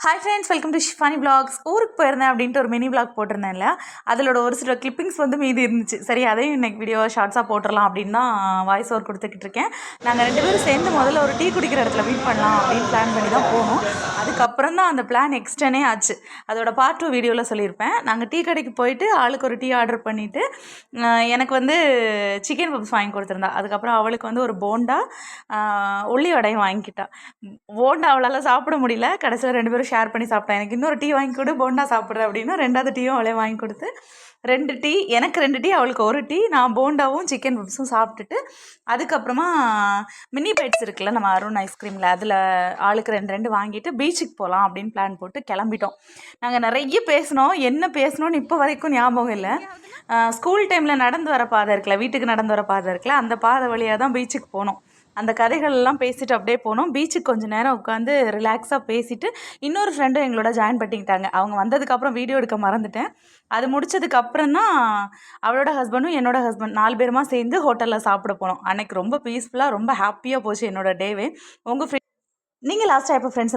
Hi friends, welcome to Shifani vlogs. ஊருக்கு போயிருந்தேன் அப்படின்ட்டு ஒரு மினி vlog போட்டிருந்தேன் இல்லையா? அதிலோட ஒரு சில கிளிப்பிங்ஸ் வந்து மீதி இருந்துச்சு. சரி, அதையும் இன்னைக்கு வீடியோ ஷார்ட்ஸாக போட்டுடலாம் அப்படின்னு தான் வாய்ஸ் ஓவர் கொடுத்துக்கிட்டு இருக்கேன். நாங்கள் 2 பேரும் சேர்ந்து முதல்ல ஒரு டீ குடிக்கிற இடத்துல மீட் பண்ணலாம் அப்படின்னு பிளான் பண்ணி தான் போனோம். அதுக்கப்புறம் தான் அந்த பிளான் எக்ஸ்டனே ஆச்சு. அதோட பார்ட் 2 வீடியோவில் சொல்லியிருப்பேன். நாங்கள் டீ கடைக்கு போயிட்டு ஆளுக்கு ஒரு டீ ஆர்டர் பண்ணிவிட்டு எனக்கு வந்து சிக்கன் பப்ஸ் வாங்கி கொடுத்துருந்தா. அதுக்கப்புறம் அவளுக்கு வந்து ஒரு போண்டா உள்ளி வடையும் வாங்கிக்கிட்டா. போண்டா அவளால் சாப்பிட முடியல. கடைசியில் 2 பேரும் ஷேர் பண்ணி சாப்பிட்டேன். எனக்கு இன்னொரு டீ வாங்கி கொடு, போண்டா சாப்பிட்றேன் அப்படின்னா 2வது டீயும் அவளே வாங்கி கொடுத்து 2 டீ, எனக்கு 2 டீ, அவளுக்கு ஒரு டீ, நான் போண்டாவும் சிக்கன் பப்ஸும் சாப்பிட்டுட்டு அதுக்கப்புறமா மினி பைட்ஸ் இருக்குல்ல நம்ம அருண் ஐஸ்கிரீமில், அதில் ஆளுக்கு 2 வாங்கிட்டு பீச்சுக்கு போகலாம் அப்படின்னு பிளான் போட்டு கிளம்பிட்டோம். நாங்கள் நிறைய பேசினோம். என்ன பேசணும்னு இப்போ வரைக்கும் ஞாபகம் இல்லை. ஸ்கூல் டைமில் நடந்து வர பாதை இருக்குல்ல, வீட்டுக்கு நடந்து வர பாதை இருக்குல்ல, அந்த பாதை வழியாக தான் பீச்சுக்கு போனோம். அந்த கதைகள்லாம் பேசிட்டு அப்படியே போனோம். பீச்சுக்கு கொஞ்சம் நேரம் உட்காந்து ரிலாக்ஸாக பேசிட்டு இன்னொரு ஃப்ரெண்டும் எங்களோட ஜாயின் பண்ணிக்கிட்டாங்க. அவங்க வந்ததுக்கப்புறம் வீடியோ எடுக்க மறந்துட்டேன். அது முடிச்சதுக்கப்புறம் தான் அவளோட ஹஸ்பண்டும் என்னோட ஹஸ்பண்ட் 4 பேருமா சேர்ந்து ஹோட்டலில் சாப்பிட போனோம். அன்னைக்கு ரொம்ப பீஸ்ஃபுல்லாக ரொம்ப ஹாப்பியாக போச்சு என்னோட டேவே. உங்கள் நீங்கள் லாஸ்ட்டாக எப்போ ஃப்ரெண்ட்ஸ்